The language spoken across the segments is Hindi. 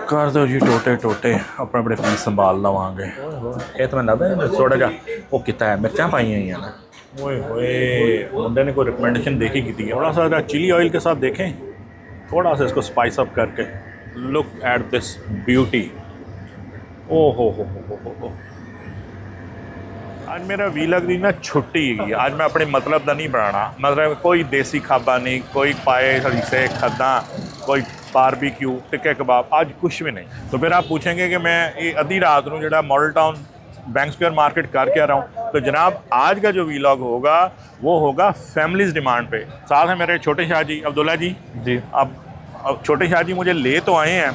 कर दो जी टोटे टोटे अपने अपने पीस संभाल लवांगे। ये तो मैं लगता थोड़ा जा वो किता है मिर्चा पाई हुई हैं ना। ओए होए मुंडे ने कोई रिकमेंडेशन देखी की थी, थोड़ा सा चिली ऑयल के साथ देखें, थोड़ा सा इसको स्पाइस अप करके। Look at this beauty. ओ हो। आज मेरा वीलग दी ना छुट्टी है। आज मैं अपने मतलब का नहीं बनाना, मतलब कोई देसी खाबा नहीं, कोई पाए से खदा, कोई बारबीक्यू टिक्के कबाब, आज कुछ भी नहीं। तो फिर आप पूछेंगे कि मैं ये अद्धी रात को जो model town bank square market कर क्या रहा हूँ, तो जनाब आज का जो वीलॉग होगा वो होगा फैमिलीज डिमांड पे। साथ है मेरे छोटे शाह जी अब्दुल्ला जी। जी अब छोटे शाह जी मुझे ले तो आए हैं,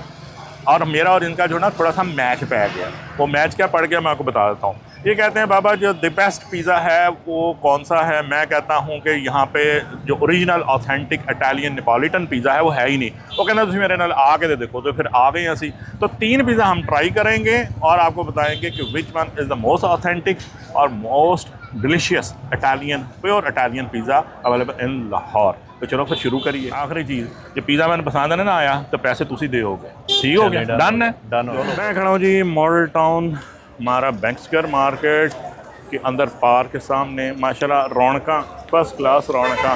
और मेरा और इनका जो ना थोड़ा सा मैच पै गया। वो मैच क्या पड़ गया मैं आपको बता देता हूँ। ये कहते हैं बाबा जो द बेस्ट पिज़्ज़ा है वो कौन सा है। मैं कहता हूँ कि यहाँ पे जो original authentic Italian Neapolitan pizza है वो है ही नहीं। वो कहना तुम मेरे नाल आके दे देखो, तो फिर आ गए असी। तो 3 पिज़्ज़ा हम ट्राई करेंगे और आपको बताएंगे कि which one is the most authentic और most delicious Italian pure Italian pizza available in Lahore. तो चलो फिर शुरू करिए। आखिरी चीज़, जो पिज़्ज़ा मैंने पसंद है ना आया तो पैसे तुसी दोगे। ठीक हो गया, डन है। डन हो गया। मैं खड़ा हूँ जी मॉडल टाउन हमारा बैंक स्क्वायर मार्केट के अंदर, पार्क के सामने माशाल्लाह रौनका फर्स्ट क्लास रौनका,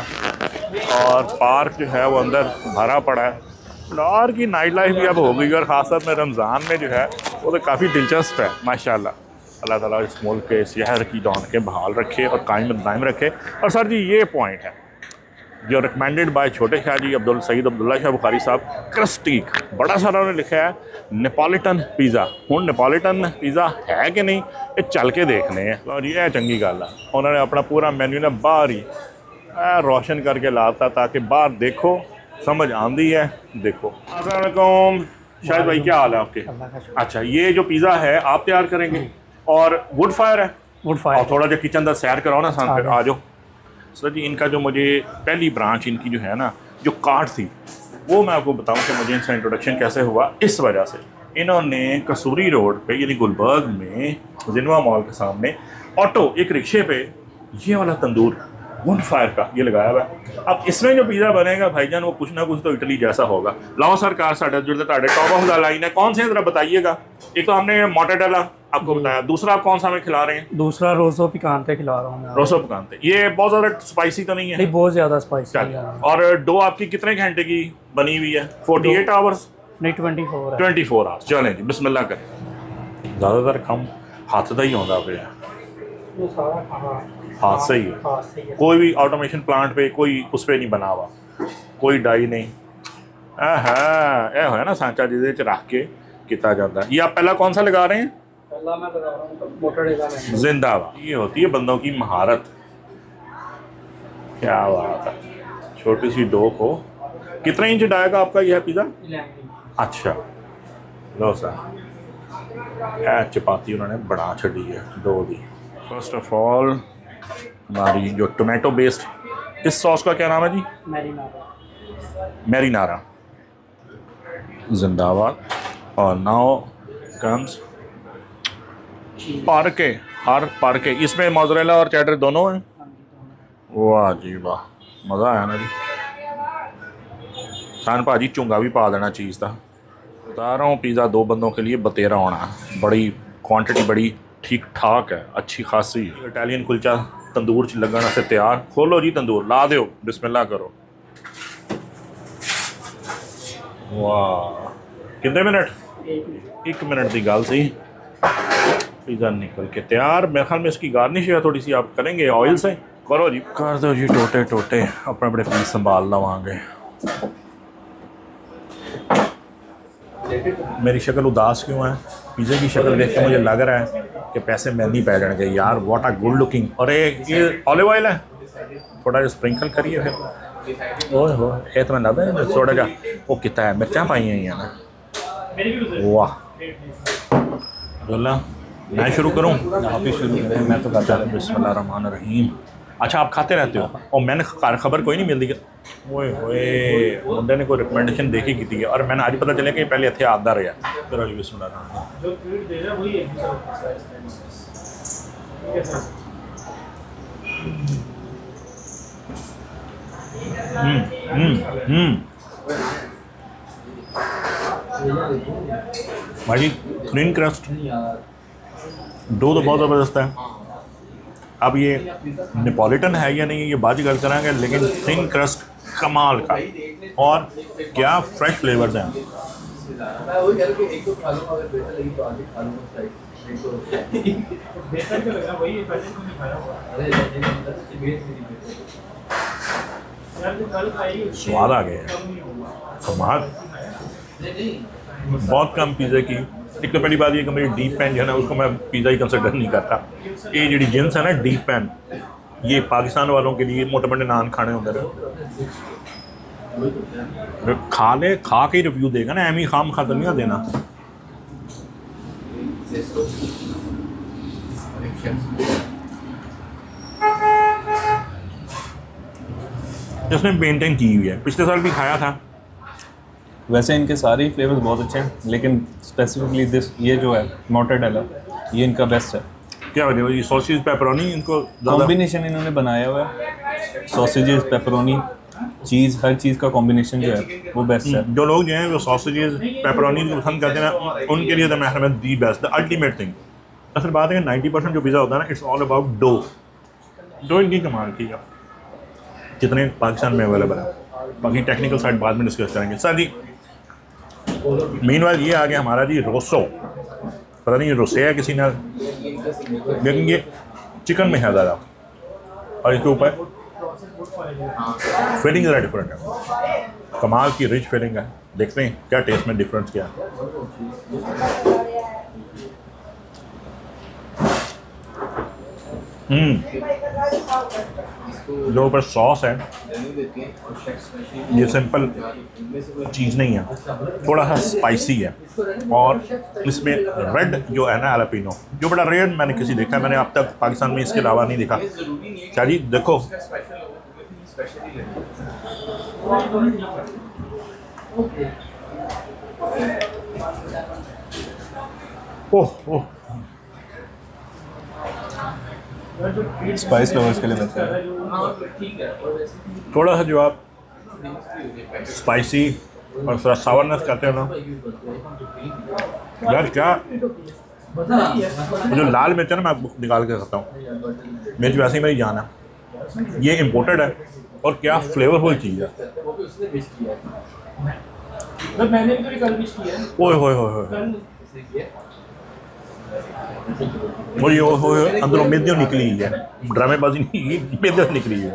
और पार्क जो है वो अंदर भरा पड़ा है। लाहौर की नाइट लाइफ भी अब हो गई, और ख़ासतौर में रमज़ान में जो है वो तो काफ़ी दिलचस्प है माशाल्लाह। अल्लाह ताला इस मुल्क के शहर की रौनकें बहाल रखे और कायम दायम रखे। और सर जी ये पॉइंट है जो रिकमेंडेड बाय छोटे शाह जी सईद अब्दुल्ला शाह बुखारी साहब, क्रस्टीक बड़ा सारा उन्होंने लिखा है नेपोलिटन पिज़्ज़ा। हूँ नेपोलिटन पिज़्ज़ा है कि नहीं ये चल के देखने हैं। और ये चंगी गल है, उन्होंने अपना पूरा मेन्यू ना बाहर ही रोशन करके लाता ताकि बाहर देखो समझ आती है। देखो अस्सलाम वालेकुम शाहिद भाई, क्या हाल है आपके? अच्छा, ये जो पिज़्ज़ा है आप तैयार करेंगे और वुड फायर है? Wood fire. और थोड़ा जो किचन का सैर कराओ ना सान, फिर आ जाओ। सर जी इनका जो मुझे पहली ब्रांच इनकी जो है ना जो कार्ड थी, वो मैं आपको बताऊं कि मुझे इनसे इंट्रोडक्शन कैसे हुआ। इस वजह से इन्होंने कसूरी रोड पे यानी गुलबर्ग में जिनवा मॉल के सामने ऑटो एक रिक्शे पे ये वाला तंदूर वुड फायर का ये लगाया हुआ है। अब इसमें जो पिज़्ज़ा बनेगा भाईजान वो कुछ ना कुछ तो इटली जैसा होगा। लाओ सरकार साढ़े जो टॉप ऑफ द लाइन है कौन से ज़रा बताइएगा। एक तो हमने मोटेडेला आपको बताया, दूसरा आप कौन सा हमें खिला रहे हैं? दूसरा रोज़ो पिकांते खिला रहा हूँ मैं। रोसो पकाते, ये बहुत ज़्यादा स्पाइसी तो नहीं है? नहीं, बहुत ज़्यादा स्पाइसी चल। है। और डो आपकी कितने घंटे की बनी हुई है? 48 आवर्स? नहीं, 24 है। 24 आवर्स। चलें जी बिस्मिल्लाह करें। ज़्यादातर कम हाथ का ही होता पे, वो सारा खाना हाथ से ही है। हाथ से ही है। कोई भी ऑटोमेशन प्लांट पे कोई उस पर नहीं बना हुआ, कोई डाई नहीं। है ना सांचा जिसे रख के किया जाता है। ये आप पहला कौन सा लगा रहे हैं? पहला मैं लगा रहा हूँ मोटरडेला में। जिंदाबाद। ये होती है बंदों की महारत। क्या बात है। छोटी सी डो को कितना इंच डायगा आपका यह पिज़्ज़ा? अच्छा लो सर, चपाती उन्होंने बना छड़ी है डो दी। फर्स्ट ऑफ ऑल हमारी जो टोमेटो बेस्ड इस सॉस का क्या नाम है जी? मैरिनारा। जिंदाबाद। और नाउ कम्स पार्के, हर पार्के। इसमें मोज़रेला और चेडर दोनों हैं। वाह जी वाह, मज़ा आया ना जी। सान भाजी चुंगा भी पा देना चीज़ का। बता रहा हूँ पिज़्ज़ा 2 बंदों के लिए बतेरा होना है। बड़ी क्वांटिटी बड़ी ठीक ठाक है, अच्छी खासी। इटालियन कुलचा तंदूर च लगन से तैयार। खोलो जी तंदूर, ला दो, बिस्मिल्लाह करो। वाह, कितने मिनट? 1 मिनट की गल सी, पिज़्ज़ा निकल के तैयार। मेरे ख्याल में इसकी गार्निश है थोड़ी सी आप करेंगे ऑयल से। करो जी, कर दो जी टोटे टोटे अपने अपने पीस संभाल लवांगे। मेरी शक्ल उदास क्यों है? पिज़्ज़े की शक्ल देख के मुझे लग रहा है कि पैसे महंगी पै जाएंगे यार। What a good looking. और ये ऑलिव ऑयल है, थोड़ा जा स्प्रिंकल करिए फिर। ओह हो, ये तो मैं लगता है थोड़ा जा वो किता है मिर्चा पाई हुई है ना। वाह बोला मैं शुरू करूँ? आप ही शुरू करें, मैं तो करता हूँ। बिस्मिल्लाहिर्रहमानिर्रहीम। अच्छा आप खाते रहते हो? और मैंने खबर कोई नहीं मिलती। ओए होए मुंडे ने कोई रिकमेंडेशन देखी की थी और मैंने आज पता चला कि पहले इतने आता रहा। चलो जी बिस्मिल्लाह। भाई थिन क्रस्ट, डो तो बहुत ज़बरदस्त है। अब ये नेपोलिटन है या नहीं ये बाद ही गल करांगे, लेकिन थिन क्रस्ट कमाल का और क्या फ्रेश फ्लेवर्स हैं। स्वाद आ गया कमाल। बहुत कम पिज़्ज़े की एक तो पहली बात ये कि मेरी डीप पैन जो है ना उसको मैं पिज़्ज़ा ही कंसिडर नहीं करता। ये जी जिन्स है ना डीप पैन, ये पाकिस्तान वालों के लिए मोटे मोटे नान खाने होंगे, खा ले, खा के रिव्यू देगा ना, एम ही खाम खा नहीं देना। इसने मेंटेन की हुई है, पिछले साल भी खाया था। वैसे इनके सारे ही फ्लेवर्स बहुत अच्छे हैं, लेकिन स्पेसिफिकली दिस ये जो है मोर्टाडेला ये इनका बेस्ट है। क्या वजह है? ये सॉसेज पेपरोनी इनको कॉम्बिनेशन इन्होंने बनाया हुआ है, सॉसेजेस पेपरोनी चीज़, हर चीज़ का कॉम्बिनेशन जो है वो बेस्ट है। जो लोग जो हैं वो सॉसेजेस पेपरोनी पसंद करते हैं ना, उनके लिए तो मैं समझ the best, the ultimate thing. असल बात है कि 90% जो पिज़्ज़ा होता है ना, it's all about dough. Dough इनकी कमाल की है, जितने पाकिस्तान में अवेलेबल है। बाकी टेक्निकल साइड बाद में डिस्कस करेंगे। सर जी मीनवाइल ये आ गया हमारा जी रोसो, पता नहीं ये रोसे है किसी ने, लेकिन ये चिकन में है ज़्यादा और इसके ऊपर फिलिंग ज़रा डिफरेंट है, कमाल की रिच फिलिंग है। देखते हैं क्या टेस्ट में डिफरेंस क्या है। जो ऊपर सॉस है ये सिंपल चीज़ नहीं है, थोड़ा सा स्पाइसी है और इसमें रेड जो है ना एलापिनो, जो बड़ा रेयर मैंने किसी देखा है, मैंने अब तक पाकिस्तान में इसके अलावा नहीं देखा। क्या जी देखो ओह ओह स्पाइस लवर्स के लिए बेस्ट है। थोड़ा सा जो आप स्पाइसी और थोड़ा सावरनेस करते हो ना यार, क्या जो लाल मिर्च है ना मैं आपको निकाल के खाता हूँ, मिर्च वैसे ही मेरी जान है, ये इम्पोर्टेड है और क्या फ्लेवरफुल चीज़ है। ओए होए होए और ये अंदरों मेदियों निकली है, ड्रामेबाजी नहीं, मेदियों निकली है।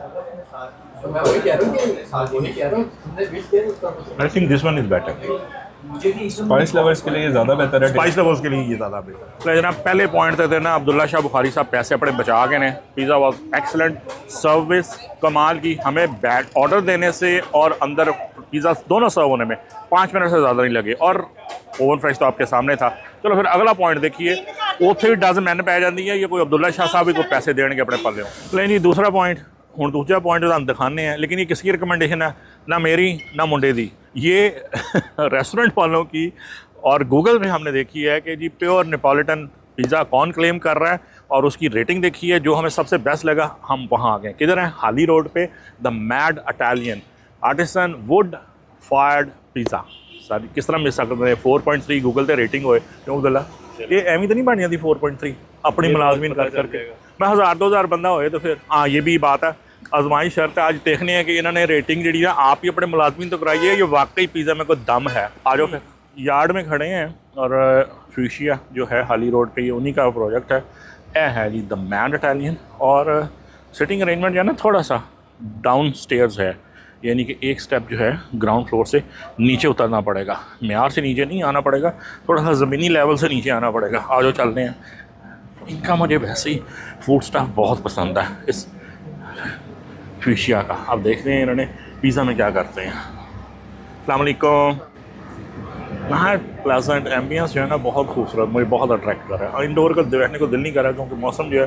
I think this one is better. Spice lovers के लिए ज़्यादा बेहतर है, स्पाइस लवर्स के लिए ये ज़्यादा बेहतर है। जनाब पहले पॉइंट थे ना, अब्दुल्ला शाह बुखारी साहब पैसे अपने बचा के ने, पिज़्ज़ा वाज एक्सलेंट, सर्विस कमाल की, हमें बैड ऑर्डर देने से और अंदर पिज़्ज़ा दोनों सर्व होने में 5 मिनट से ज़्यादा नहीं लगे और ओवन फ्रेश तो आपके सामने था। चलो फिर अगला पॉइंट देखिए, उत्थे भी 10 मिनट पै जाती है, ये कोई अब्दुल्ला शाह साहब भी कोई पैसे देने अपने पल्ले हो। लेकिन जी दूसरा पॉइंट हूँ, दूसरा पॉइंट तो हम दिखाने हैं, लेकिन ये किसकी रिकमेंडेशन है, ना मेरी ना मुंडे दी, ये रेस्टोरेंट वालों की। और गूगल में हमने देखी है कि जी प्योर नेपोलिटन पिज़्ज़ा कौन क्लेम कर रहा है और उसकी रेटिंग देखी है, जो हमें सबसे बेस्ट लगा हम वहाँ आ गए। किधर हैं? हाली रोड पे the mad Italian artisan would fired pizza. सारी किस तरह मिस सकते हैं? 4.3 गूगल से रेटिंग होए क्यों गला ये एवं तो नहीं बन जाती 4.3 अपनी मुलाजमीन कर करके। मैं 1000-2000 बंदा होए तो फिर हाँ ये भी बात है, आजमाई शर्त है। आज देखने हैं कि इन्होंने रेटिंग जी ना आप ही अपने मुलाजमीन तो कराई है, ये वाकई पिज़्ज़ा में कोई दम है। आ जाओ फिर। यार्ड में खड़े हैं और फ्यूशिया जो है हाली रोड पे, ये उन्हीं का प्रोजेक्ट है। यह है जी द मैड इटालियन और सिटिंग अरेंजमेंट जो है ना थोड़ा सा डाउन स्टेयर्स है, यानी कि एक स्टेप जो है ग्राउंड फ्लोर से नीचे उतरना पड़ेगा, म्यार से नीचे नहीं आना पड़ेगा, थोड़ा सा ज़मीनी लेवल से नीचे आना पड़ेगा। आ जाओ चलते हैं। इनका मुझे वैसे ही फूड स्टाफ बहुत पसंद है इस फ्यूशिया का। अब देखते हैं इन्होंने पिज़्ज़ा में क्या करते हैं। अस्सलाम वालेकुम। यहाँ प्लेजेंट एम्बियंस जो है ना बहुत खूबसूरत, मुझे बहुत अट्रैक्ट कर रहा है और इंडोर का बैठने को दिल नहीं कर रहा क्योंकि मौसम जो है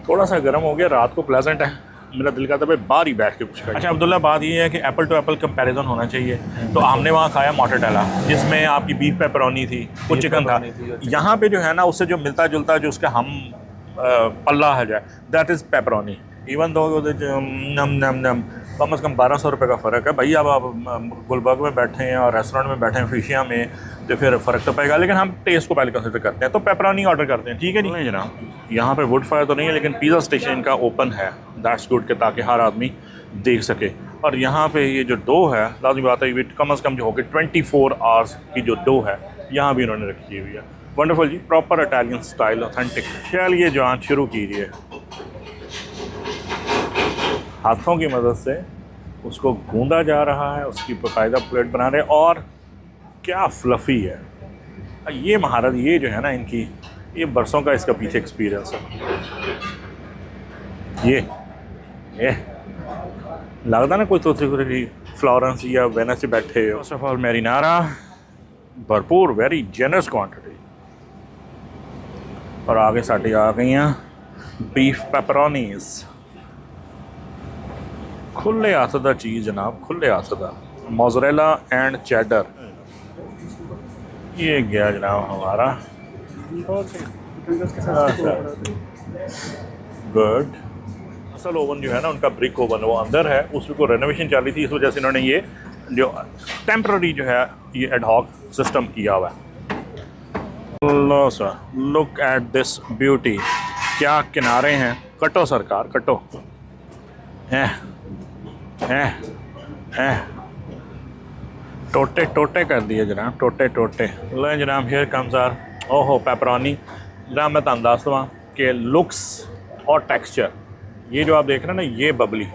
थोड़ा सा गर्म हो गया, रात को प्लेजेंट है, मेरा दिल करता है बाहर ही बैठ के कुछ खाया। अच्छा अब्दुल्ला, बात ये है कि एप्पल टू एप्पल कंपैरिजन होना चाहिए, तो हमने वहाँ खाया मोर्टाडेला जिसमें आपकी बीफ पेपरोनी थी, कुछ चिकन था। यहाँ पे जो है ना उससे जो मिलता जुलता जो उसका हम पल्ला है जाए that is pepperoni, even though नम नम नम कम से कम 1200 रुपये का फ़र्क है भाई। अब आप गुलबर्ग में बैठे हैं और रेस्टोरेंट में बैठे हैं फिशिया में, तो फिर फ़र्क तो पड़ेगा, लेकिन हम टेस्ट को पहले कंसिडर करते हैं। तो पेपरोनी ऑर्डर करते हैं, ठीक है नहीं जनाब। यहाँ पे वुड फायर तो नहीं है, लेकिन पिज़्ज़ा स्टेशन का ओपन है, दैट्स गुड, के ताकि हर आदमी देख सके। और यहाँ पे ये जो डो है, लाजमी बात है, ये कम से कम जो होगी 24 आवर्स की जो डो है यहाँ भी उन्होंने रखी हुई है। वंडरफुल जी, प्रॉपर इटालियन स्टाइल, ऑथेंटिक। चलिए जान शुरू कीजिए। हाथों की मदद से उसको गूंदा जा रहा है, उसकी बाकायदा प्लेट बना रहे हैं, और क्या फ्लफ़ी है ये महारत, ये जो है ना इनकी, ये बरसों का इसका पीछे एक्सपीरियंस है। ये लगता ना कोई तो फ्लोरेंस या वेनिस से बैठे हो। फर्स्ट ऑफ ऑल मैरिनारा भरपूर, वेरी जेनरस क्वांटिटी, और आगे साड़ी आ गई हैं बीफ पेपरोनीज। खुले हाथ दा चीज़ जनाब, खुले हाथ दा मोज़रेला एंड चेडर। ये गया जनाब हमारा, गुड। असल ओवन जो है ना उनका ब्रिक ओवन, वो अंदर है, उसको रेनोवेशन चल रही थी, इस वजह से इन्होंने ये जो टेम्पररी जो है ये एडहॉक सिस्टम किया हुआ है। लो sir, look at this beauty, क्या किनारे हैं। कटो सरकार कटो, हैं टोटे टोटे कर दिए जनाब, टोटे टोटे। लो जनाब, हियर कम्स आवर ओहो पेपरोनी। जनाब मैं तुम दस देवां कि लुक्स और टेक्सचर, ये जो आप देख रहे हैं ना ये बबली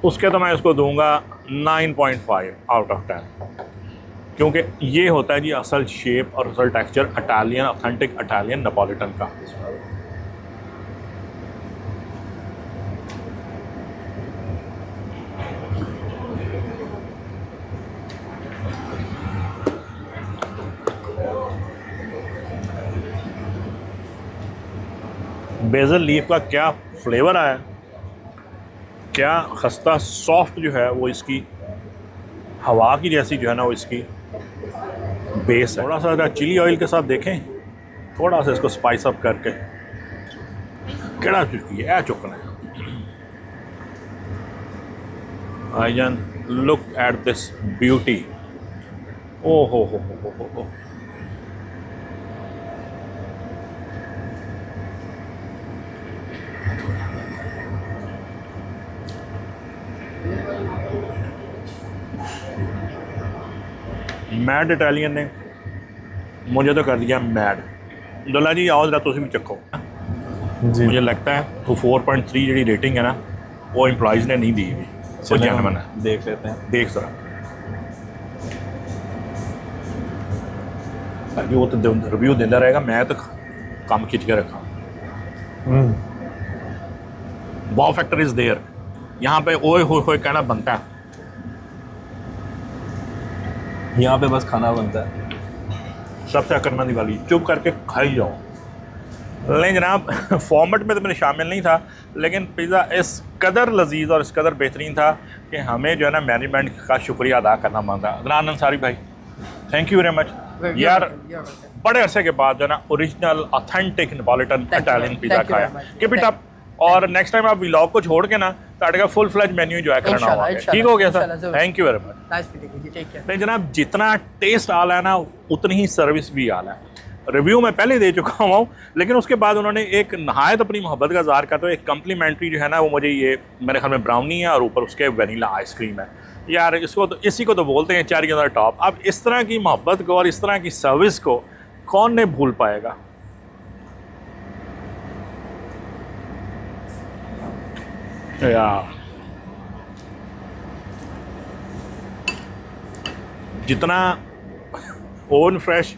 उसके तो मैं इसको दूंगा 9.5 आउट ऑफ 10, क्योंकि ये होता है जी असल शेप और असल texture Italian, authentic Italian Neapolitan का। बेज़ल लीफ का क्या फ्लेवर आया, क्या खस्ता सॉफ्ट जो है वो इसकी हवा की जैसी जो है ना वो इसकी बेस है। थोड़ा सा चिली ऑयल के साथ देखें, थोड़ा सा इसको स्पाइस अप करके, केड़ा चुकी है चुकना है। आई जन लुक एट दिस ब्यूटी, ओ हो। मैड इटालियन ने मुझे तो कर दिया मैड। दुल्ला जी आओ जरा तुम भी चखो जी। मुझे लगता है वो 4.3 जी रेटिंग है ना वो एम्प्लॉइज़ ने नहीं दी हुई, वो जेन्युइन है। देख लेते हैं, देख सर ताकि वो तो रिव्यू देता रहेगा, मैं तो काम खिंच के रखा। वाव फैक्टर इज़ देयर, यहाँ पे ओए होए कहना बनता है, यहाँ पे बस खाना बनता है। सबसे करने वाली चुप करके खाई जाओ। नहीं जनाब, फॉर्मेट में तो मेरे शामिल नहीं था, लेकिन पिज़्ज़ा इस कदर लजीज और इस कदर बेहतरीन था कि हमें जो है ना मैनेजमेंट का शुक्रिया अदा करना बनता। अदनान अंसारी भाई, थैंक यू वेरी मच यार, बड़े अरसे के बाद जो है ना original authentic Neapolitan Italian pizza खाया। कीप इट अप, और नेक्स्ट टाइम आप व्लॉग को छोड़ के ना ताड़ेगा फुल फ्लैज मेन्यू एंजॉय करना होगा। ठीक हो गया sir, thank you very much. नहीं जनाब, जितना टेस्ट आला है ना उतनी ही सर्विस भी आला है। रिव्यू मैं पहले दे चुका हूँ, लेकिन उसके बाद उन्होंने एक नहायत अपनी मोहब्बत का इज़हार करते हुए एक कम्प्लीमेंट्री जो है ना वो मुझे ये मेरे ख्याल में ब्राउनी है और ऊपर उसके वनीला आइसक्रीम है। यार इसको तो इसी को तो बोलते हैं चेरी ऑन द टॉप। अब इस तरह की मोहब्बत को और इस तरह की सर्विस को कौन ने भूल पाएगा। यार जितना ओवन फ्रेश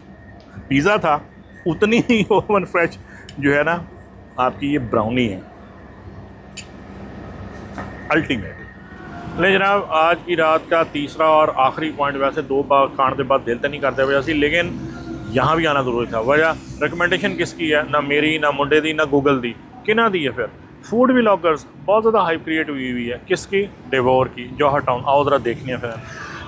पिज़्ज़ा था उतनी ही ओवन फ्रेश जो है ना आपकी ये ब्राउनी है, अल्टीमेट। ले जनाब, आज की रात का तीसरा और आखिरी पॉइंट, वैसे दो बार खाने के बाद दिल तो नहीं करते वजह से, लेकिन यहाँ भी आना ज़रूरी था। वजह रिकमेंडेशन किसकी है, ना मेरी, ना मुंडे दी, ना गूगल दी, किना दी है। फिर फूड व्लॉगर्स बहुत ज़्यादा हाइप क्रिएट हुई हुई है। किसकी? डेवोर की, जौहर टाउन। आओ ज़रा देखनी है फिर।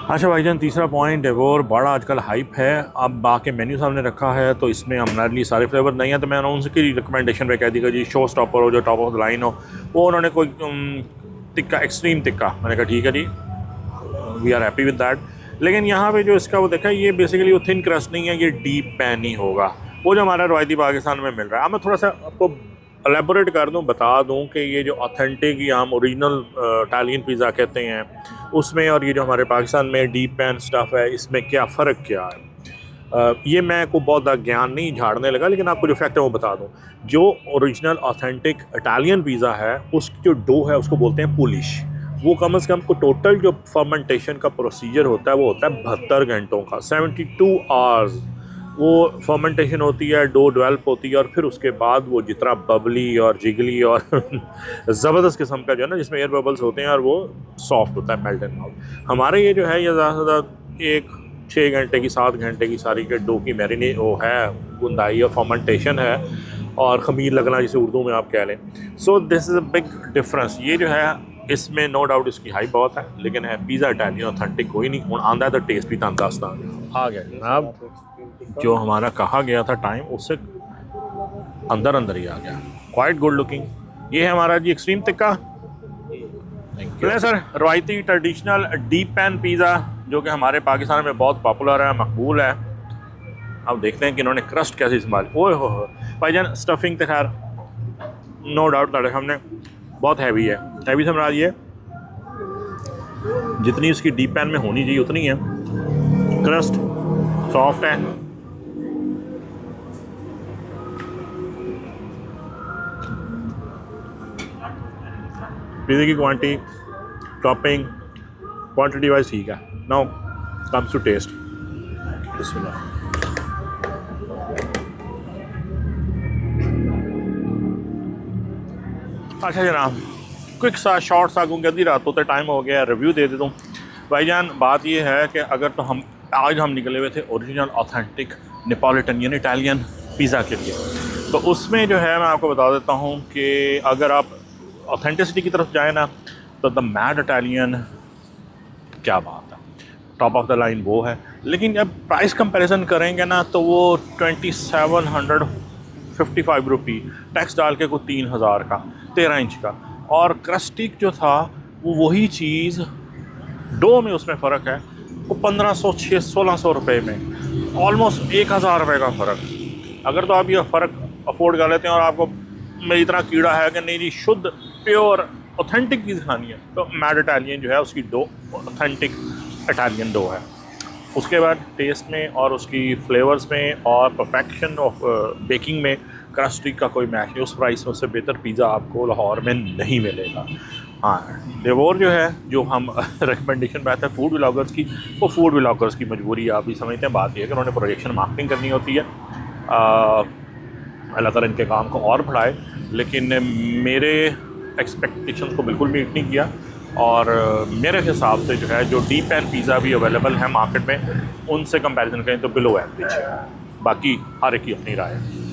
अच्छा भाईजान, तीसरा पॉइंट, डेवोर बड़ा आजकल हाइप है। अब बाकी मेन्यू सामने रखा है तो इसमें हमारे लिए सारे फ्लेवर नहीं है, तो मैंने उनकी रिकमेंडेशन पे कह दिया जी शो स्टॉपर हो, जो टॉप ऑफ द लाइन हो, वो उन्होंने कोई टिक्का, एक्सट्रीम टिक्का। मैंने कहा ठीक है जी, we are happy with that. लेकिन यहाँ पे जो इसका वो देखा, ये बेसिकली वो थिन क्रस्ट नहीं है, ये डीप पैन ही होगा, वो जो हमारा रवायती पाकिस्तान में मिल रहा है। अब मैं थोड़ा सा आपको एलेबोरेट कर दूं, बता दूं कि ये जो ऑथेंटिक या हम ओरिजिनल इटालियन पिज़्ज़ा कहते हैं उसमें और ये जो हमारे पाकिस्तान में डीप पैन स्टफ़ है, इसमें क्या फ़र्क क्या है। ये मैं को बहुत ज्ञान नहीं झाड़ने लगा, लेकिन आपको जो फैक्ट है वो बता दूं। जो ओरिजिनल ऑथेंटिक इटालियन पिज़्ज़ा है उसकी जो डो है उसको बोलते हैं पुलिश। वो कम से कम को टोटल जो फर्मेंटेशन का प्रोसीजर होता है वो होता है 72 घंटों का, 72 आवर्स वो फर्मेंटेशन होती है, डो डेवलप होती है, और फिर उसके बाद वो जितना बबली और जिगली और ज़बरदस्त किस्म का जो है ना, जिसमें एयर बबल्स होते हैं और वो सॉफ्ट होता है, मेल्ट एंड माउथ। हमारे ये जो है ये ज़्यादा से ज़्यादा 6 घंटे की 7 घंटे की सारी के डो की मैरिने वो है, गुंदाई और फर्मेंटेशन है और ख़मीर लगना जिसे उर्दू में आप कह लें। So this is a big difference. ये जो है इसमें नो डाउट इसकी हाइप बहुत है, लेकिन है पिज़्ज़ा इटालियन ऑथेंटिक कोई नहीं। हूँ आंदा तो टेस्ट भी तंग दसदा आ गया जनाब, जो हमारा कहा गया था टाइम उससे अंदर अंदर ही आ गया। Quite good looking. ये है हमारा जी एक्सट्रीम टिक्का। चलें सर, रवायती ट्रेडिशनल डीप पैन पिज़्ज़ा जो कि हमारे पाकिस्तान में बहुत पॉपुलर है, मकबूल है। अब देखते हैं कि इन्होंने क्रस्ट कैसे इस्तेमाल। ओए हो भाईजान, स्टफिंग तो खैर नो डाउट तारे सामने बहुत हैवी है। हैवी से मराद ये जितनी उसकी डीप पैन में होनी चाहिए उतनी है। क्रस्ट सॉफ्ट है, पिज़्ज़े की क्वांटिटी, टॉपिंग, क्वांटिटी वाइज ठीक है। Now comes to taste. बिस्मिल्लाह। अच्छा जनाब, क्विक सा शॉर्ट सा, क्योंकि आधी रात होते टाइम हो गया, रिव्यू दे देता हूँ भाईजान। बात ये है कि अगर तो हम आज निकले हुए थे ओरिजिनल ऑथेंटिक नेपोलिटन यानी इटालियन पिज़्ज़ा के लिए, तो उसमें जो है मैं आपको बता देता हूँ कि अगर आप ऑथेंटिसिटी की तरफ जाए ना, तो द मैड इटालियन क्या बात है, टॉप ऑफ द लाइन वो है। लेकिन जब प्राइस कंपैरिजन करेंगे ना, तो वो 2755 रुपी टैक्स डाल के कोई 3000 का 13 इंच का। और क्रस्टिक जो था वो वही चीज़, डो में उसमें फ़र्क है, वो 1500-1600 रुपये में, ऑलमोस्ट 1000 रुपये का फ़र्क। अगर तो आप ये फ़र्क अफोर्ड कर लेते हैं और आपको मेरी इतना कीड़ा है कि नहीं जी शुद्ध प्योर ऑथेंटिक चीज़ खानी है, तो मैड इटालियन जो है उसकी डो ऑथेंटिक इटालियन डो है। उसके बाद टेस्ट में और उसकी फ्लेवर्स में और परफेक्शन ऑफ बेकिंग में क्रस्टिक का कोई मैच नहीं। उस प्राइस में उससे बेहतर पिज़्ज़ा आपको लाहौर में नहीं मिलेगा। हाँ, डेवोर जो है, जो हम रिकमेंडेशन में आता है फूड व्लॉगर्स की, वो फूड व्लॉगर्स की मजबूरी आप भी समझते हैं। बात यह है कि उन्होंने प्रोजेक्शन मार्केटिंग करनी होती है। अल्लाह ताला इनके काम को और बढ़ाए, लेकिन मेरे एक्सपेक्टेशंस को बिल्कुल मीट नहीं किया। और मेरे हिसाब से जो है, जो डीप पैन पिज़्ज़ा भी अवेलेबल है मार्केट में, उनसे कंपैरिजन करें तो बिलो एवरेज है। बाकी हर एक की अपनी राय है।